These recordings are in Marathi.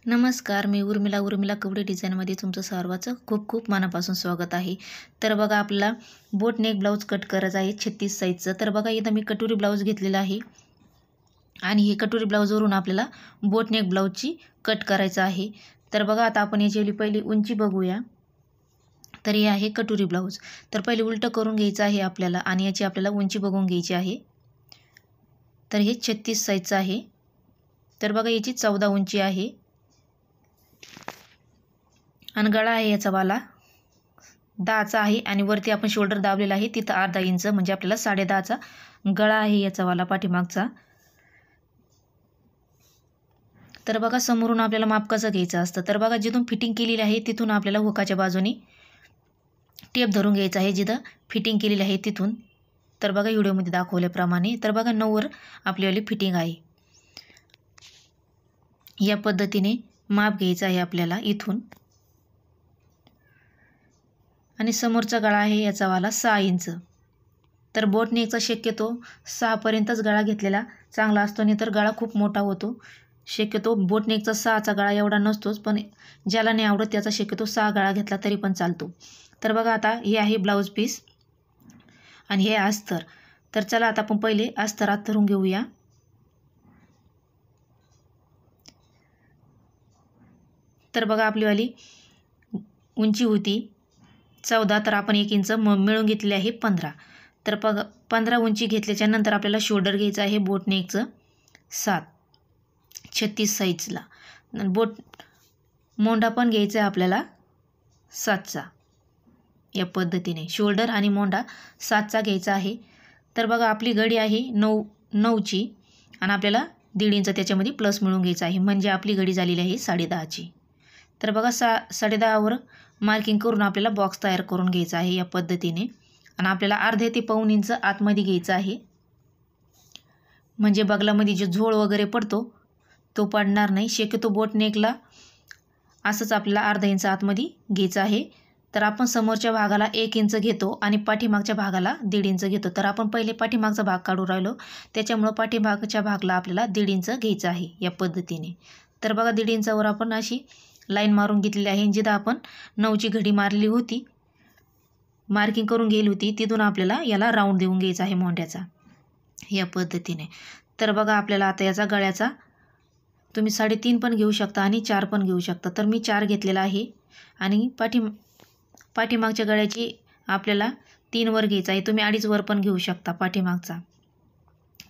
नमस्कार, मी उर्मिला कवडे डिझाईनमध्ये तुमचं सर्वांचं खूप खूप मनापासून स्वागत आहे। तर बघा आपला बोट नेक ब्लाऊज कट करायचं आहे 36 साईजचं। तर बघा इथं मी कटोरी ब्लाऊज घेतलेला आहे आणि हे कटोरी ब्लाऊजवरून आपल्याला बोट नेक ब्लाऊजची कट करायचं आहे। तर बघा आता आपण याची पहिली उंची बघूया। तर हे आहे कटोरी ब्लाऊज। तर पहिले उलटं करून घ्यायचं आहे आपल्याला आणि याची आपल्याला उंची बघून घ्यायची आहे। तर हे 36 साईजचं आहे। तर बघा याची 14 उंची आहे आणि गळा आहे याचा वाला 10चा आहे आणि वरती आपण शोल्डर दाबलेला आहे तिथं अर्धा इंच म्हणजे आपल्याला 10.5चा गळा आहे याचा वाला पाठीमागचा। तर बघा समोरून आपल्याला माप कसं घ्यायचं असतं। तर बघा जिथून फिटिंग केलेली आहे तिथून आपल्याला हुकाच्या बाजूने टेप धरून घ्यायचा आहे जिथं फिटिंग केलेली आहे तिथून। तर बघा व्हिडिओमध्ये दाखवल्याप्रमाणे तर बघा 9वर आपलीवाली फिटिंग आहे। या पद्धतीने माप घ्यायचं आहे आपल्याला इथून आणि समोरचा गळा आहे याचा वाला 6 इंच। तर बोट नेकचा शक्यतो 6 पर्यंतच गळा घेतलेला चांगला असतो, नाही तर गळा खूप मोठा होतो। शक्यतो बोट नेकचा 6चा गळा एवढा नसतोच, पण ज्याला नाही आवडत त्याचा शक्यतो 6 गळा घेतला तरी पण चालतो। तर बघा आता हे आहे ब्लाऊज पीस आणि हे अस्तर। तर चला आता आपण पहिले अस्तर अंथरून घेऊया। तर बघा आपलीवाली उंची होती 14, तर आपण 1 इंच मिळून घेतले आहे 15। तर 15 उंची घेतल्याच्या नंतर आपल्याला शोल्डर घ्यायचं आहे बोट नेकचं 7 36 साईजला। बोट मोंढा पण घ्यायचा आहे आपल्याला 7चा। या पद्धतीने शोल्डर आणि मोंढा 7चा घ्यायचा आहे। तर बघा आपली घडी आहे 9ची आणि आपल्याला 1.5 इंच त्याच्यामध्ये प्लस मिळून घ्यायचं आहे म्हणजे आपली घडी झालेली आहे 10.5ची। तर बघा 10.5वर मार्किंग करून आपल्याला बॉक्स तयार करून घ्यायचा आहे या पद्धतीने आणि आपल्याला अर्धे ते पाऊण इंच आतमध्ये घ्यायचं आहे म्हणजे बगलामध्ये जे झोळ वगैरे पडतो तो पडणार नाही। शक्यतो बोट नेकला असंच आपल्याला अर्धा इंच आतमध्ये घ्यायचं आहे। तर आपण समोरच्या भागाला 1 इंच घेतो आणि पाठीमागच्या भागाला 1.5 इंच घेतो। तर आपण पहिले पाठीमागचा भाग काढू राहिलो त्याच्यामुळं पाठीमागच्या भागाला आपल्याला 1.5 इंच घ्यायचं आहे या पद्धतीने। तर बघा 1.5 इंचावर आपण अशी लाईन मारून घेतलेली आहे। जिथं आपण 9ची घडी मारली होती मार्किंग करून गेली होती तिथून आपल्याला याला राऊंड देऊन घ्यायचा आहे मोंढ्याचा या पद्धतीने। तर बघा आपल्याला आता याचा गळ्याचा तुम्ही 3.5 पण घेऊ शकता आणि 4 पण घेऊ शकता। तर मी 4 घेतलेला आहे आणि पाठीमागच्या गळ्याची आपल्याला 3 वर घ्यायचा आहे। तुम्ही 2.5 वर पण घेऊ शकता पाठीमागचा।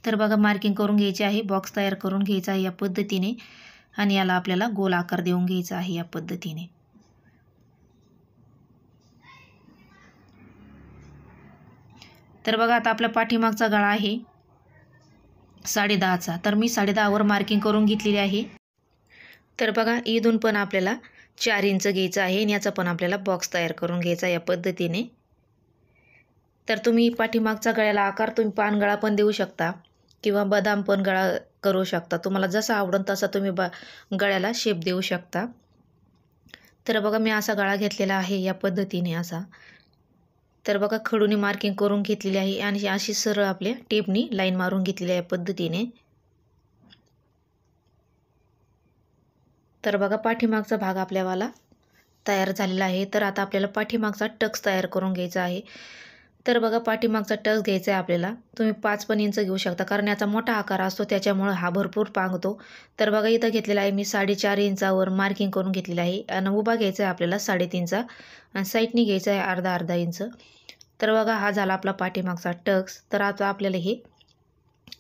तर बघा मार्किंग करून घ्यायचे आहे, बॉक्स तयार करून घ्यायचा आहे या पद्धतीने आणि याला आपल्याला गोल आकार देऊन घ्यायचा आहे या पद्धतीने। तर बघा आता आपला पाठीमागचा गळा आहे 10.5चा। तर मी 10.5वर मार्किंग करून घेतलेली आहे। तर बघा इथून पण आपल्याला 4 इंच घ्यायचं आहे आणि याचा पण आपल्याला बॉक्स तयार करून घ्यायचा या पद्धतीने। तर तुम्ही पाठीमागचा गळ्याला आकार तुम्ही पान गळा पण देऊ शकता किंवा बदाम पण गळा करू शकता। तुम्हाला जसा आवडेल तसा तुम्ही गळ्याला शेप देऊ शकता। तर बघा मी असा गळा घेतलेला आहे या पद्धतीने असा। तर बघा खडूने मार्किंग करून घेतलेली आहे आणि अशी सरळ आपल्या टेपनी लाईन मारून घेतलेली आहे या पद्धतीने। तर बघा पाठीमागचा भाग आपल्यावाला तयार झालेला आहे। तर आता आपल्याला पाठीमागचा टक्स तयार करून घ्यायचा आहे। तर बघा पाठीमागचा टक्स घ्यायचा आहे आपल्याला। तुम्ही 5 पण इंच घेऊ शकता कारण याचा मोठा आकार असतो त्याच्यामुळे हा भरपूर पांगतो। तर बघा इथं घेतलेला आहे मी 4.5 इंचावर मार्किंग करून घेतलेला आहे आणि उभा घ्यायचा आहे आपल्याला 3.5चा आणि साईडनी घ्यायचा आहे अर्धा इंच। तर बघा हा झाला आपला पाठीमागचा टक्स। तर आता आपल्याला हे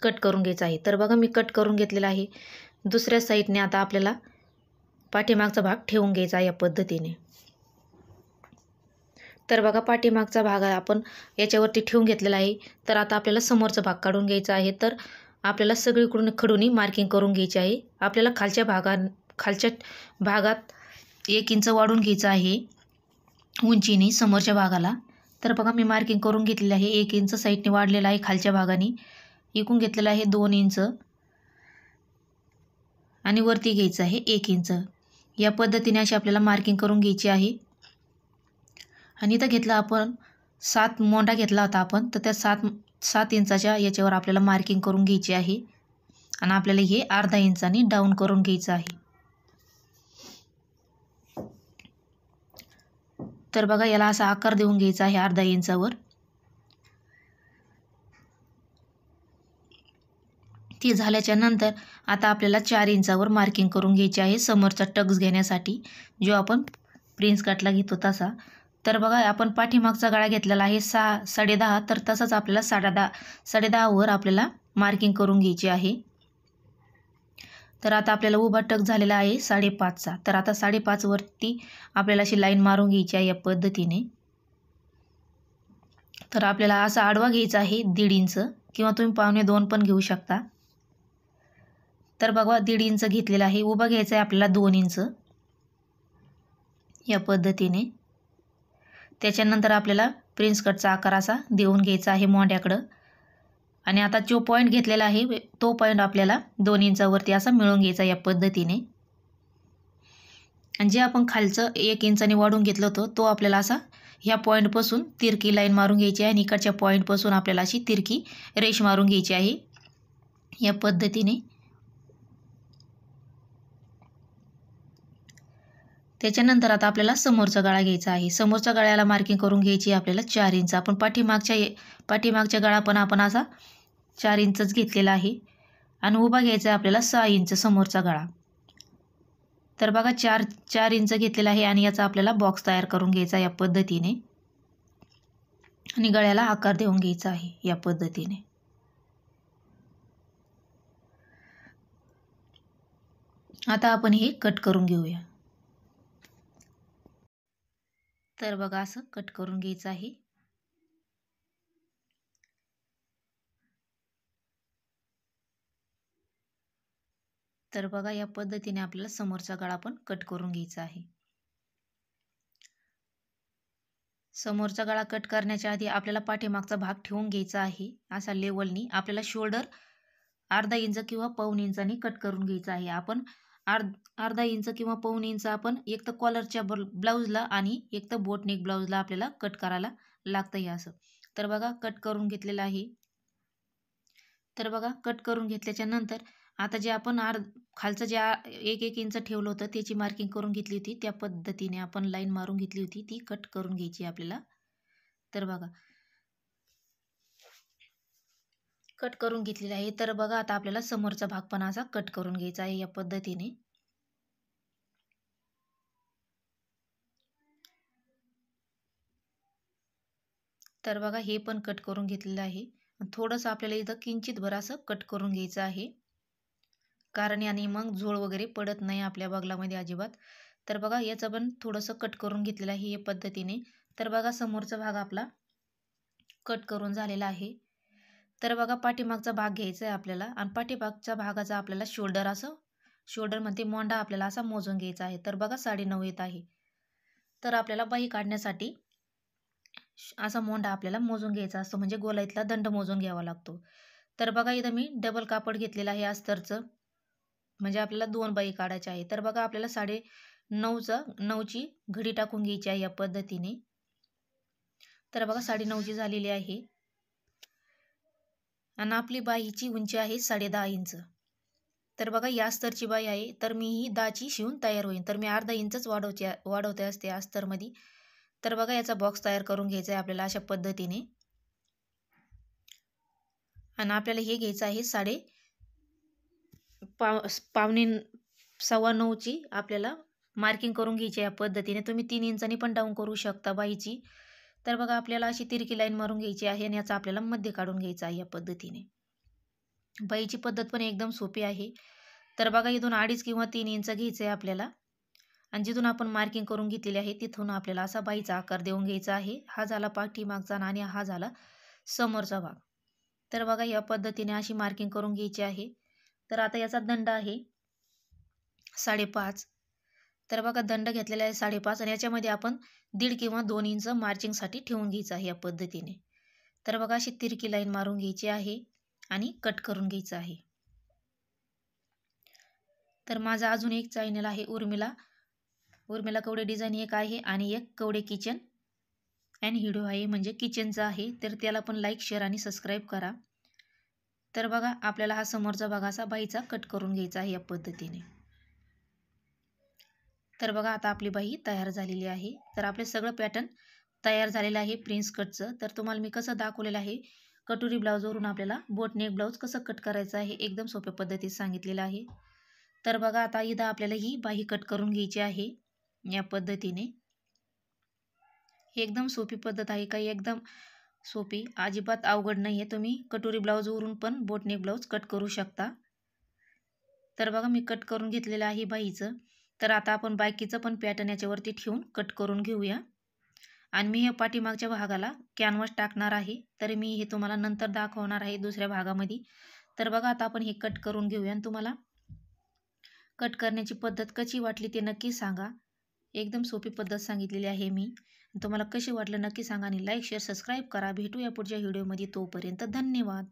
कट करून घ्यायचं आहे। तर बघा मी कट करून घेतलेला आहे। दुसऱ्या साईडने आता आपल्याला पाठीमागचा भाग ठेवून घ्यायचा या पद्धतीने। तर बघा पाठीमागचा भाग आपण याच्यावरती ठेवून घेतलेला आहे। तर आता आपल्याला समोरचा भाग काढून घ्यायचा आहे। तर आपल्याला सगळीकडून खडूनी मार्किंग करून घ्यायची आहे। आपल्याला खालच्या भागात 1 इंच वाढून घ्यायचं आहे उंचीने समोरच्या भागाला। तर बघा मी मार्किंग करून घेतलेलं आहे 1 इंच साईडने वाढलेला आहे खालच्या भागाने। इकून घेतलेला आहे 2 इंच आणि वरती घ्यायचं आहे 1 इंच। या पद्धतीने अशी आपल्याला मार्किंग करून घ्यायची आहे। आणि इथं घेतलं आपण 7 मोंढा घेतला होता आपण, तर त्या 7 इंचाच्या याच्यावर आपल्याला मार्किंग करून घ्यायची आहे आणि आपल्याला हे अर्धा इंचाने डाऊन करून घ्यायचं आहे। तर बघा याला असा आकार देऊन घ्यायचा आहे अर्धा इंचावर. ती झाल्याच्या नंतर आता आपल्याला 4 इंचावर मार्किंग करून घ्यायची आहे समोरचा टक्स घेण्यासाठी, जो आपण प्रिन्स कटला घेतो तसा. तर बघा आपण पाठीमागचा गळा घेतलेला आहे 6.5, तर तसंच आपल्याला 10.5 वर आपल्याला मार्किंग करून घ्यायची आहे. तर आता आपल्याला उभा टक झालेला आहे 5.5चा. तर आता 5.5 वरती आपल्याला अशी लाईन मारून घ्यायची आहे या पद्धतीने. तर आपल्याला असा आडवा घ्यायचा आहे 1.5 इंच किंवा तुम्ही 1.25 पण घेऊ शकता. तर बघा 1.5 इंच घेतलेला आहे. उभा घ्यायचा आहे आपल्याला 2 इंच या पद्धतीने. त्याच्यानंतर आपल्याला प्रिन्स कटचा आकार असा देऊन घ्यायचा आहे मोंड्याकडं. आणि आता जो पॉईंट घेतलेला आहे तो पॉईंट आपल्याला 2 इंचावरती असा मिळवून घ्यायचा या पद्धतीने. आणि जे आपण खालचं 1 इंचाने वाढून घेतलं होतं तो आपल्याला असा ह्या पॉईंटपासून तिरकी लाईन मारून घ्यायची आहे आणि इकडच्या पॉईंटपासून आपल्याला अशी तिरकी रेष मारून घ्यायची आहे या पद्धतीने. त्याच्यानंतर आता आपल्याला समोरचा गळा घ्यायचा आहे. समोरच्या गळ्याला मार्किंग करून घ्यायची आहे आपल्याला 4 इंच. आपण पाठीमागच्या गळा पण आपण असा 4 इंचच घेतलेला आहे आणि उभा घ्यायचा आहे आपल्याला 6 इंच समोरचा गळा. तर बघा 4 इंच घेतलेला आहे आणि याचा आपल्याला बॉक्स तयार करून घ्यायचा या पद्धतीने आणि गळ्याला आकार देऊन घ्यायचा आहे या पद्धतीने. आता आपण हे कट करून घेऊया. तर बघा असं कट करून घ्यायचं आहे. तर बघा या पद्धतीने आपल्याला समोरचा गळा पण कट करून घ्यायचा आहे. समोरचा गळा कट करण्याच्या आधी आपल्याला पाठीमागचा भाग ठेवून घ्यायचा आहे असा लेवलनी. आपल्याला शोल्डर अर्धा इंच किंवा 1.25 इंचाने कट करून घ्यायचा आहे. आपण अर्धा इंच किंवा 1.25 इंच आपण एक तर कॉलरच्या ब्लाऊजला आणि एक तर बोटनेक ब्लाऊजला आपल्याला कट करायला लागतं हे असं. तर बघा कट करून घेतलेलं आहे. तर बघा कट करून घेतल्याच्या नंतर आता जे आपण खालचं जे 1 इंच ठेवलं होतं त्याची मार्किंग करून घेतली होती त्या पद्धतीने आपण लाईन मारून घेतली होती ती कट करून घ्यायची आपल्याला. तर बघा कट करून घेतलेला आहे. तर बघा आता आपल्याला समोरचा भाग पण असा कट करून घ्यायचा आहे या पद्धतीने. तर बघा हे पण कट करून घेतलेलं आहे. थोडंसं आपल्याला इथं किंचित भर असं कट करून घ्यायचं आहे, कारण याने मग झोळ वगैरे पडत नाही आपल्या बगलामध्ये अजिबात. तर बघा याचं पण थोडंसं कट करून घेतलेलं आहे या पद्धतीने. तर बघा समोरचा भाग आपला कट करून झालेला आहे. तर बघा पाठीमागचा भाग घ्यायचा आहे आपल्याला आणि पाठीमागच्या भागाचा आपल्याला शोल्डरमध्ये मोंडा आपल्याला असा मोजून घ्यायचा आहे. तर बघा 9.5 येत आहे. तर आपल्याला बाही काढण्यासाठी असा मोंडा आपल्याला मोजून घ्यायचा असतो, म्हणजे गोलाईतला दंड मोजून घ्यावा लागतो. तर बघा इथं मी डबल कापड घेतलेलं आहे अस्तरचं, म्हणजे आपल्याला 2 बाही काढायच्या आहे. तर बघा आपल्याला 9.5ची घडी टाकून घ्यायची आहे या पद्धतीने. तर बघा 9.5ची झालेली आहे आणि आपली बाहीची उंची आहे 10.5 इंच. तर बघा या अस्तरची बाही आहे, तर मी ही 10ची शिवून तयार होईल. तर मी अर्धा इंचच वाढवते असते अस्तरमध्ये. तर बघा याचा बॉक्स तयार करून घ्यायचा आहे आपल्याला अशा पद्धतीने. आणि आपल्याला हे घ्यायचं आहे 9.25ची आपल्याला मार्किंग करून घ्यायची या पद्धतीने. तुम्ही 3 इंचांनी पण डाऊन करू शकता बाहीची. तर बघा आपल्याला अशी तिरकी लाईन मारून घ्यायची आहे आणि याचा आपल्याला मध्य काढून घ्यायचा आहे या पद्धतीने. बाहीची पद्धत पण एकदम सोपी आहे. तर बघा इथून 2.5 किंवा 3 इंच घ्यायचं आहे आपल्याला आणि जिथून आपण मार्किंग करून घेतलेली आहे तिथून आपल्याला असा बाहीचा आकार देऊन घ्यायचा आहे. हा झाला पाठीमागचा आणि हा झाला समोरचा भाग. तर बघा या पद्धतीने अशी मार्किंग करून घ्यायची आहे. तर आता याचा दंड आहे 5.5. तर बघा दंड घेतलेला आहे 5.5 आणि याच्यामध्ये आपण 1.5 किंवा 2 इंच मार्चिंगसाठी ठेवून घ्यायचं आहे या पद्धतीने. तर बघा अशी तिरकी लाईन मारून घ्यायची आहे आणि कट करून घ्यायचं आहे. तर माझा अजून एक चॅनल आहे उर्मिला कवडे डिझाईन एक आहे आणि एक कवडे किचन अँड व्हिडिओ आहे, म्हणजे किचनचं आहे. तर त्याला पण लाईक, शेअर आणि सबस्क्राईब करा. तर बघा आपल्याला हा समोरचा भाग असा बाहीचा कट करून घ्यायचा आहे या पद्धतीने. तर बघा आता आपली बाही तयार झालेली आहे. तर आपले सगळं पॅटर्न तयार झालेलं आहे प्रिन्स कटचं. तर तुम्हाला मी कसं दाखवलेलं आहे, कटोरी ब्लाऊजवरून आपल्याला बोटनेक ब्लाऊज कसं कट करायचं आहे एकदम सोप्या पद्धतीत सांगितलेलं आहे. तर बघा आता इथं आपल्याला ही बाही कट करून घ्यायची आहे या पद्धतीने. ही एकदम सोपी पद्धत आहे, काही एकदम सोपी, अजिबात अवघड नाही आहे. तुम्ही कटोरी ब्लाऊजवरून पण बोटनेक ब्लाऊज कट करू शकता. तर बघा मी कट करून घेतलेलं आहे बाहीचं. तर आता आपण बाकीचं पण पॅटर्न याच्यावरती ठेवून कट करून घेऊया. आणि मी हे पाठीमागच्या भागाला कॅनव्हास टाकणार आहे. तर मी हे तुम्हाला नंतर दाखवणार आहे दुसऱ्या भागामध्ये. तर बघा आता आपण हे कट करून घेऊया आणि तुम्हाला कट करण्याची पद्धत कशी वाटली ते नक्की सांगा. एकदम सोपी पद्धत सांगितलेली आहे मी. तुम्हाला कसे वाटलं नक्की सांगा आणि लाईक शेअर सबस्क्राईब करा. भेटूया पुढच्या व्हिडिओमध्ये. तोपर्यंत धन्यवाद.